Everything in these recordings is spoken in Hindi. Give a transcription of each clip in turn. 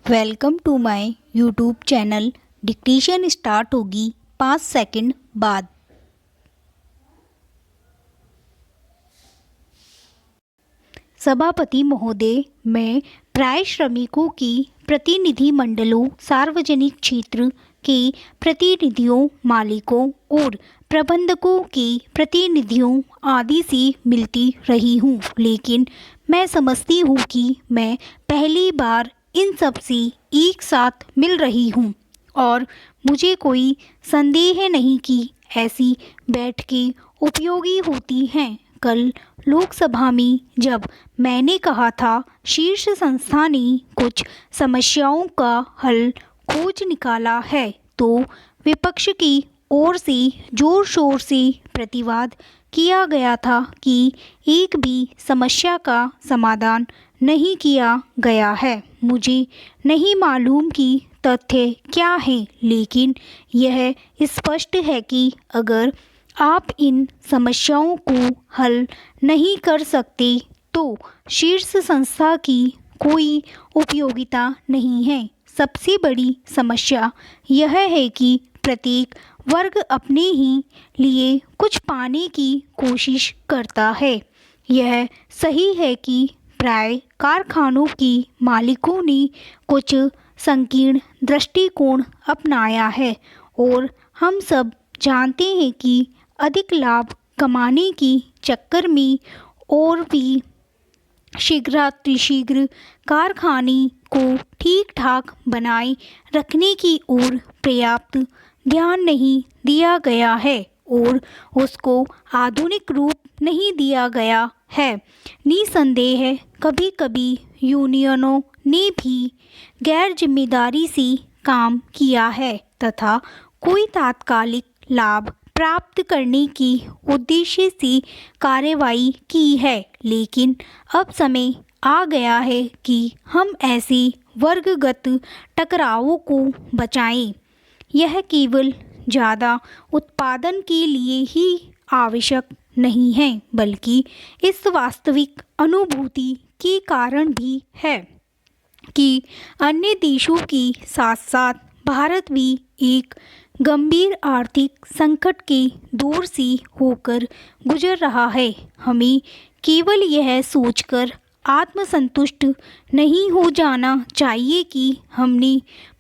Welcome to my YouTube channel. Dictation start होगी 5 सेकंड बाद। सभापति महोदय, मैं प्राय श्रमिकों की प्रतिनिधि मंडलों, सार्वजनिक क्षेत्र के प्रतिनिधियों, मालिकों और प्रबंधकों के प्रतिनिधियों आदि से मिलती रही हूँ, लेकिन मैं समझती हूँ कि मैं पहली बार इन सब से एक साथ मिल रही हूँ और मुझे कोई संदेह नहीं कि ऐसी बैठकें उपयोगी होती हैं। कल लोकसभा में जब मैंने कहा था शीर्ष संस्था ने कुछ समस्याओं का हल खोज निकाला है, तो विपक्ष की ओर से जोर शोर से प्रतिवाद किया गया था कि एक भी समस्या का समाधान नहीं किया गया है। मुझे नहीं मालूम कि तथ्य क्या है, लेकिन यह स्पष्ट है कि अगर आप इन समस्याओं को हल नहीं कर सकते तो शीर्ष संस्था की कोई उपयोगिता नहीं है। सबसे बड़ी समस्या यह है कि प्रत्येक वर्ग अपने ही लिए कुछ पाने की कोशिश करता है। यह सही है कि प्राय कारखानों की मालिकों ने कुछ संकीर्ण दृष्टिकोण अपनाया है और हम सब जानते हैं कि अधिक लाभ कमाने के चक्कर में और भी शीघ्रातिशीघ्र कारखाने को ठीक ठाक बनाए रखने की ओर पर्याप्त ध्यान नहीं दिया गया है और उसको आधुनिक रूप नहीं दिया गया है। निसंदेह कभी कभी यूनियनों ने भी गैर जिम्मेदारी से काम किया है तथा कोई तात्कालिक लाभ प्राप्त करने के उद्देश्य से कार्रवाई की है, लेकिन अब समय आ गया है कि हम ऐसे वर्गगत टकरावों को बचाएं। यह केवल ज़्यादा उत्पादन के लिए ही आवश्यक नहीं है, बल्कि इस वास्तविक अनुभूति के कारण भी है कि अन्य देशों के साथ साथ भारत भी एक गंभीर आर्थिक संकट के दौर से होकर गुजर रहा है। हमें केवल यह सोचकर आत्मसंतुष्ट नहीं हो जाना चाहिए कि हमने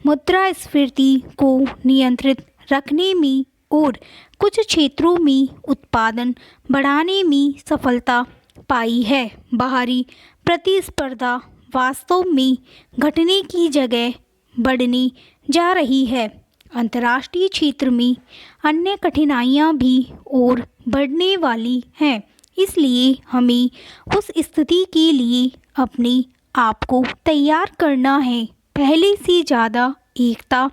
मुद्रास्फीति को नियंत्रित रखने में और कुछ क्षेत्रों में उत्पादन बढ़ाने में सफलता पाई है। बाहरी प्रतिस्पर्धा वास्तव में घटने की जगह बढ़ने जा रही है। अंतर्राष्ट्रीय क्षेत्र में अन्य कठिनाइयाँ भी और बढ़ने वाली हैं, इसलिए हमें उस स्थिति के लिए अपने आप को तैयार करना है। पहले से ज़्यादा एकता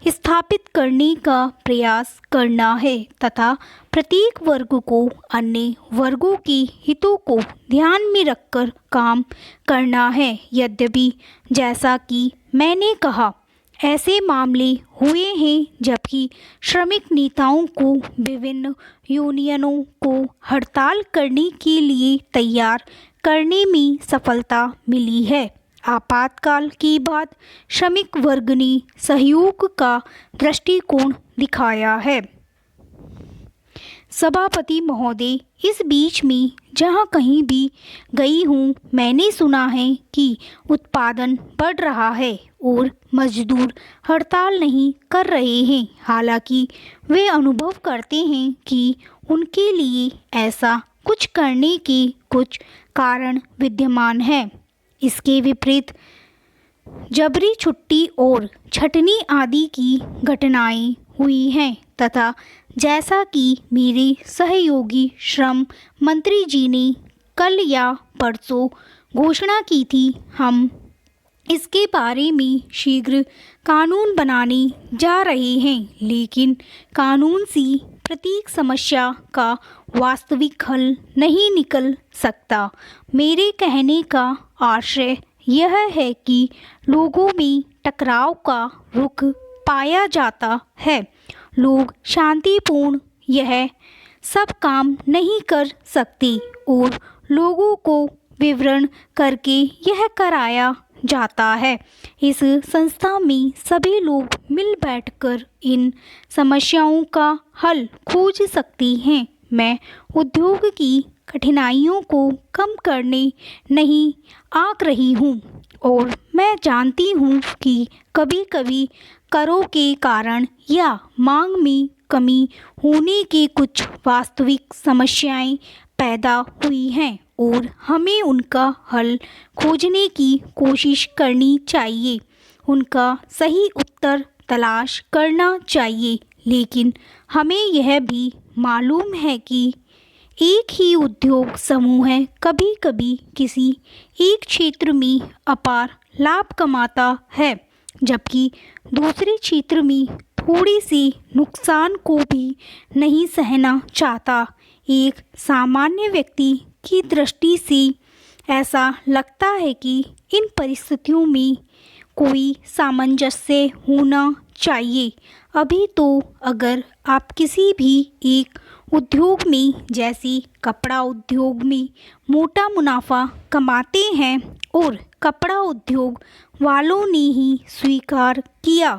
स्थापित करने का प्रयास करना है तथा प्रत्येक वर्ग को अन्य वर्गों के हितों को ध्यान में रखकर काम करना है। यद्यपि जैसा कि मैंने कहा, ऐसे मामले हुए हैं जबकि श्रमिक नेताओं को विभिन्न यूनियनों को हड़ताल करने के लिए तैयार करने में सफलता मिली है। आपातकाल के बाद श्रमिक वर्ग ने सहयोग का दृष्टिकोण दिखाया है। सभापति महोदय, इस बीच में जहाँ कहीं भी गई हूँ, मैंने सुना है कि उत्पादन बढ़ रहा है और मजदूर हड़ताल नहीं कर रहे हैं। हालांकि वे अनुभव करते हैं कि उनके लिए ऐसा कुछ करने के कुछ कारण विद्यमान हैं। इसके विपरीत जबरी छुट्टी और छटनी आदि की घटनाएं हुई हैं तथा जैसा कि मेरे सहयोगी श्रम मंत्री जी ने कल या परसों घोषणा की थी, हम इसके बारे में शीघ्र कानून बनाने जा रहे हैं। लेकिन कानून से प्रत्येक समस्या का वास्तविक हल नहीं निकल सकता। मेरे कहने का आशय यह है कि लोगों में टकराव का रुख पाया जाता है। लोग शांतिपूर्ण यह सब काम नहीं कर सकते और लोगों को विवरण करके यह कराया जाता है। इस संस्था में सभी लोग मिल बैठकर इन समस्याओं का हल खोज सकते हैं। मैं उद्योग की कठिनाइयों को कम करने नहीं आंक रही हूँ और मैं जानती हूँ कि कभी कभी करों के कारण या मांग में कमी होने की कुछ वास्तविक समस्याएं पैदा हुई हैं और हमें उनका हल खोजने की कोशिश करनी चाहिए, उनका सही उत्तर तलाश करना चाहिए। लेकिन हमें यह भी मालूम है कि एक ही उद्योग समूह कभी कभी किसी एक क्षेत्र में अपार लाभ कमाता है, जबकि दूसरे क्षेत्र में थोड़ी सी नुकसान को भी नहीं सहना चाहता। एक सामान्य व्यक्ति की दृष्टि से ऐसा लगता है कि इन परिस्थितियों में कोई सामंजस्य होना चाहिए। अभी तो अगर आप किसी भी एक उद्योग में, जैसे कपड़ा उद्योग में मोटा मुनाफा कमाते हैं और कपड़ा उद्योग वालों ने ही स्वीकार किया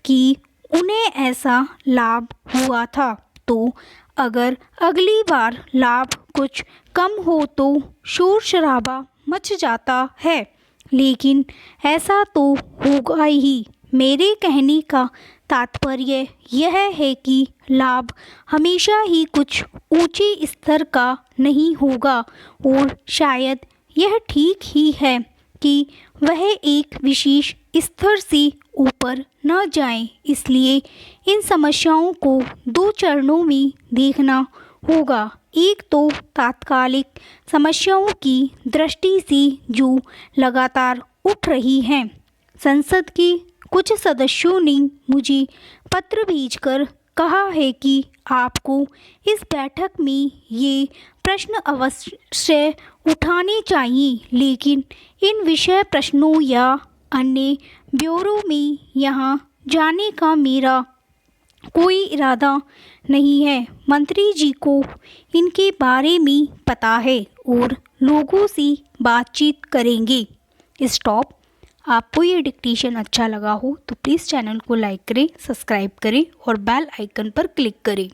कि उन्हें ऐसा लाभ हुआ था, तो अगर अगली बार लाभ कुछ कम हो तो शोर शराबा मच जाता है, लेकिन ऐसा तो होगा ही। मेरे कहने का तात्पर्य यह है कि लाभ हमेशा ही कुछ ऊंचे स्तर का नहीं होगा और शायद यह ठीक ही है कि वह एक विशेष स्तर से ऊपर न जाए। इसलिए इन समस्याओं को दो चरणों में देखना होगा। एक तो तात्कालिक समस्याओं की दृष्टि से जो लगातार उठ रही हैं। संसद के कुछ सदस्यों ने मुझे पत्र भेजकर कहा है कि आपको इस बैठक में ये प्रश्न अवश्य उठाने चाहिए, लेकिन इन विषय प्रश्नों या अन्य ब्यूरो में यहाँ जाने का मेरा कोई इरादा नहीं है। मंत्री जी को इनके बारे में पता है और लोगों से बातचीत करेंगे। स्टॉप। आपको ये डिक्टेशन अच्छा लगा हो तो प्लीज़ चैनल को लाइक करें, सब्सक्राइब करें और बेल आइकन पर क्लिक करें।